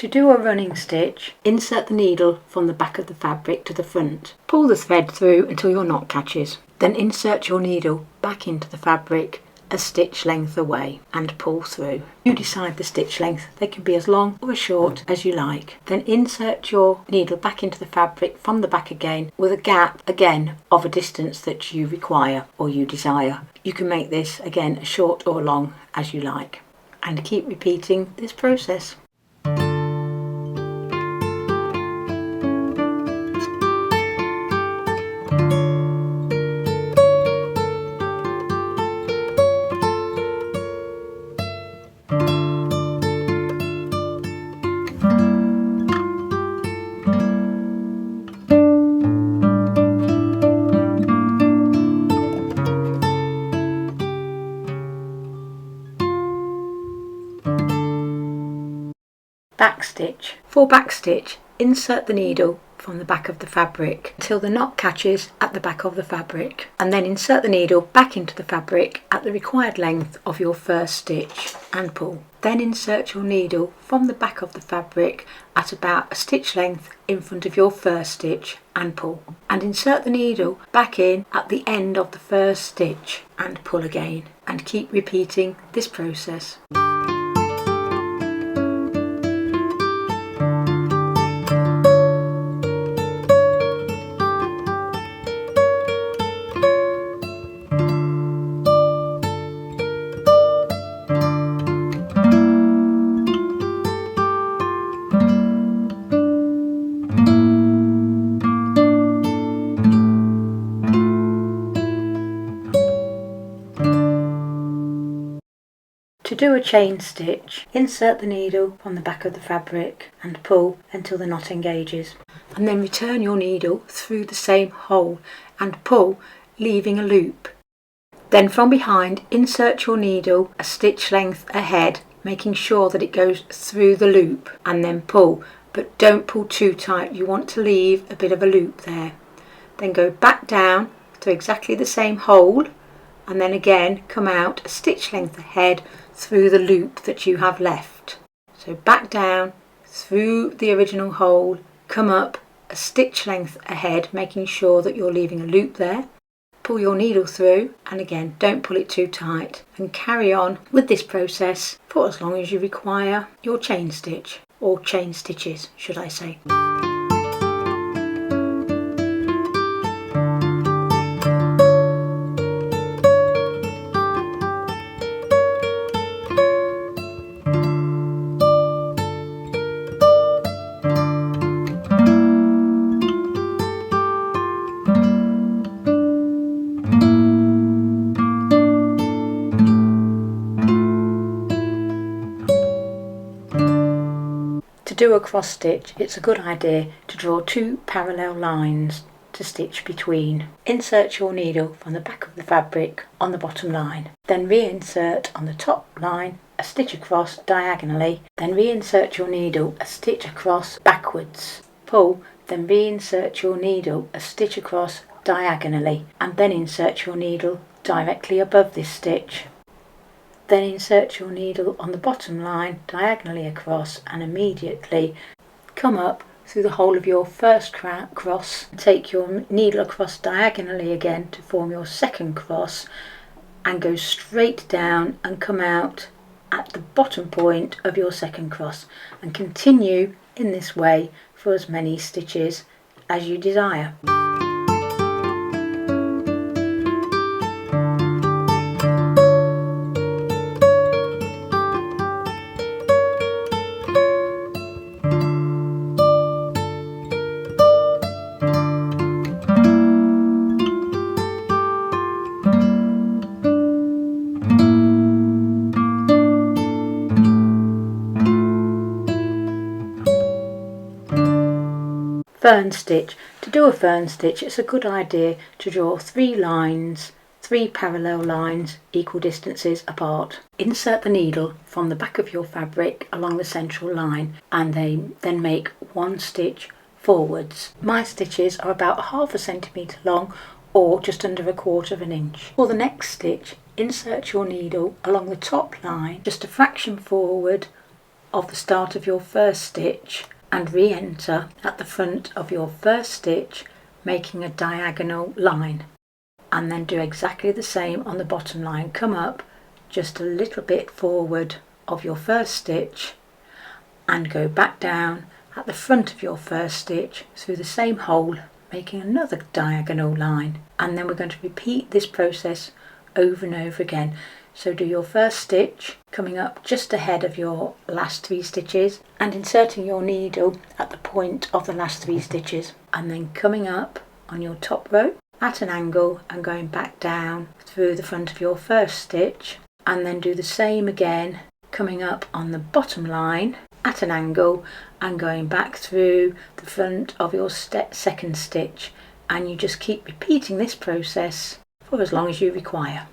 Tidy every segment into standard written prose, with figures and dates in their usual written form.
To do a running stitch, insert the needle from the back of the fabric to the front. Pull the thread through until your knot catches. Then insert your needle back into the fabric a stitch length away and pull through. You decide the stitch length. They can be as long or as short as you like. Then insert your needle back into the fabric from the back again with a gap again of a distance that you require or you desire. You can make this again as short or long as you like and keep repeating this process. Backstitch. For backstitch, insert the needle from the back of the fabric until the knot catches at the back of the fabric, and then insert the needle back into the fabric at the required length of your first stitch and pull. Then insert your needle from the back of the fabric at about a stitch length in front of your first stitch and pull, and insert the needle back in at the end of the first stitch and pull again, and keep repeating this process. To do a chain stitch, insert the needle from the back of the fabric and pull until the knot engages, and then return your needle through the same hole and pull, leaving a loop. Then from behind, insert your needle a stitch length ahead, making sure that it goes through the loop, and then pull, but don't pull too tight. You want to leave a bit of a loop there. Then go back down to exactly the same hole, and then again come out a stitch length ahead through the loop that you have left. So back down through the original hole, come up a stitch length ahead, making sure that you're leaving a loop there. Pull your needle through, and again don't pull it too tight, and carry on with this process for as long as you require your chain stitch, or chain stitches should I say. To do a cross stitch, it's a good idea to draw two parallel lines to stitch between. Insert your needle from the back of the fabric on the bottom line, then reinsert on the top line a stitch across diagonally, then reinsert your needle a stitch across backwards, pull, then reinsert your needle a stitch across diagonally, and then insert your needle directly above this stitch. Then insert your needle on the bottom line diagonally across, and immediately come up through the hole of your first cross, take your needle across diagonally again to form your second cross, and go straight down and come out at the bottom point of your second cross, and continue in this way for as many stitches as you desire. Fern stitch. To do a fern stitch, it's a good idea to draw 3 lines, 3 parallel lines equal distances apart. Insert the needle from the back of your fabric along the central line, and then make 1 stitch forwards. My stitches are about 1/2 centimetre long, or just under 1/4 inch. For the next stitch, insert your needle along the top line just a fraction forward of the start of your first stitch and re-enter at the front of your first stitch, making a diagonal line, and then do exactly the same on the bottom line. Come up just a little bit forward of your first stitch and go back down at the front of your first stitch through the same hole, making another diagonal line, and then we're going to repeat this process over and over again. So do your first stitch coming up just ahead of your last 3 stitches and inserting your needle at the point of the last 3 stitches, and then coming up on your top row at an angle and going back down through the front of your first stitch, and then do the same again coming up on the bottom line at an angle and going back through the front of your second stitch, and you just keep repeating this process for as long as you require.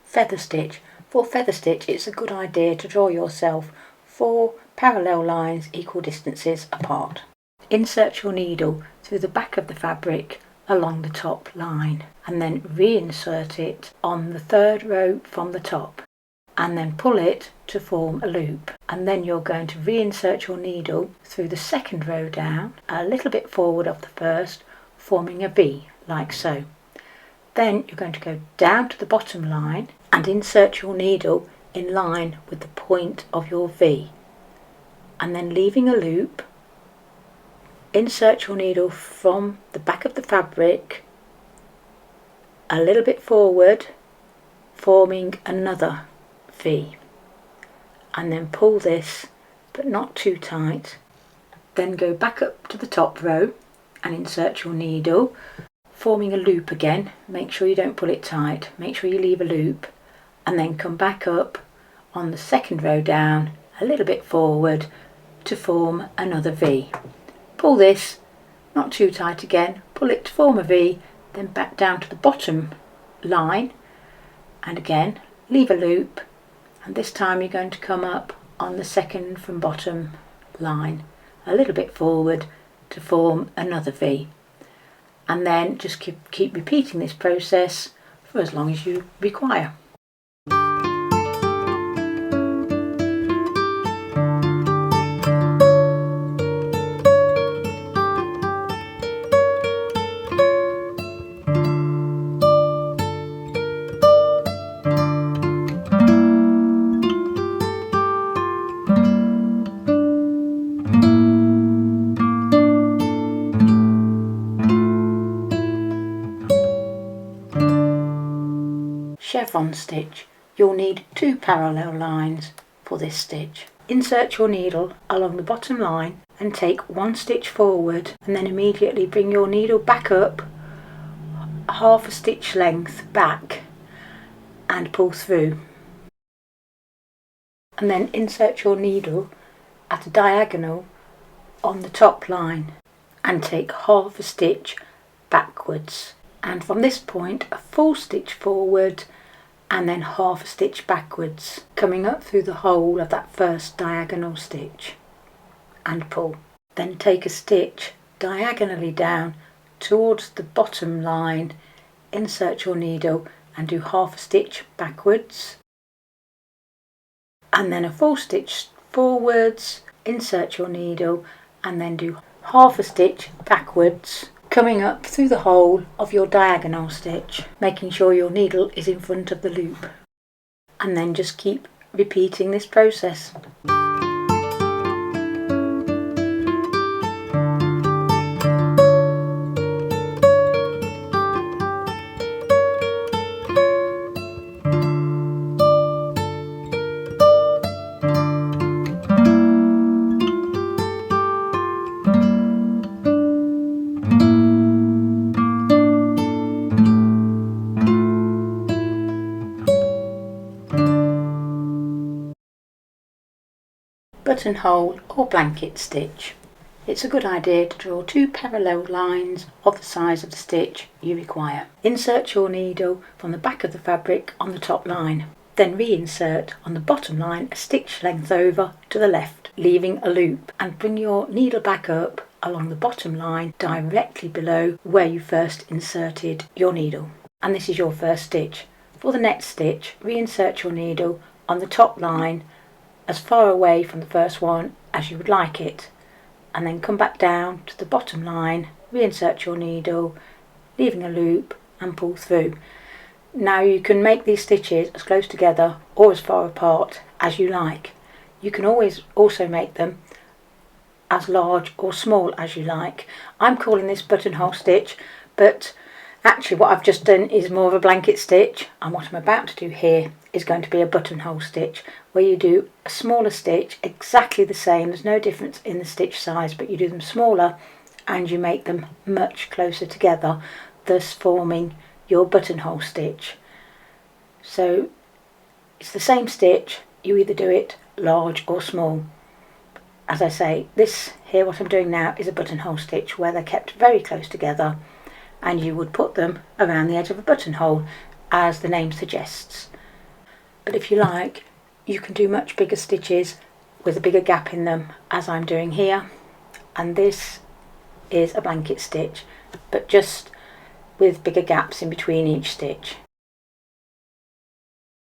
Feather stitch. For feather stitch, it's a good idea to draw yourself 4 parallel lines equal distances apart. Insert your needle through the back of the fabric along the top line, and then reinsert it on the 3rd row from the top, and then pull it to form a loop, and then you're going to reinsert your needle through the 2nd row down a little bit forward of the 1st, forming a V like so. Then you're going to go down to the bottom line and insert your needle in line with the point of your V, and then leaving a loop, insert your needle from the back of the fabric a little bit forward, forming another V, and then pull this but not too tight. Then go back up to the top row and insert your needle, forming a loop again. Make sure you don't pull it tight, make sure you leave a loop, and then come back up on the 2nd row down a little bit forward to form another V. Pull this not too tight again, pull it to form a V, then back down to the bottom line and again leave a loop, and this time you're going to come up on the 2nd from bottom line a little bit forward to form another V, and then just keep repeating this process for as long as you require. Chevron stitch. You'll need 2 parallel lines for this stitch. Insert your needle along the bottom line and take 1 stitch forward, and then immediately bring your needle back up half a stitch length back and pull through, and then insert your needle at a diagonal on the top line and take half a stitch backwards, and from this point a full stitch forward and then half a stitch backwards, coming up through the hole of that first diagonal stitch and pull. Then take a stitch diagonally down towards the bottom line, insert your needle and do half a stitch backwards, and then a full stitch forwards, insert your needle and then do half a stitch backwards, coming up through the hole of your diagonal stitch, making sure your needle is in front of the loop, and then just keep repeating this process. Buttonhole or blanket stitch. It's a good idea to draw 2 parallel lines of the size of the stitch you require. Insert your needle from the back of the fabric on the top line. Then reinsert on the bottom line a stitch length over to the left, leaving a loop, and bring your needle back up along the bottom line directly below where you first inserted your needle. And this is your first stitch. For the next stitch, reinsert your needle on the top line as far away from the first one as you would like it, and then come back down to the bottom line, reinsert your needle, leaving a loop, and pull through. Now you can make these stitches as close together or as far apart as you like. You can always also make them as large or small as you like. I'm calling this buttonhole stitch, but actually what I've just done is more of a blanket stitch, and what I'm about to do here is going to be a buttonhole stitch, where you do a smaller stitch exactly the same. There's no difference in the stitch size, but you do them smaller and you make them much closer together, thus forming your buttonhole stitch. So it's the same stitch, you either do it large or small. As I say, this here, what I'm doing now, is a buttonhole stitch where they're kept very close together, and you would put them around the edge of a buttonhole as the name suggests. But if you like, you can do much bigger stitches with a bigger gap in them, as I'm doing here, and this is a blanket stitch, but just with bigger gaps in between each stitch.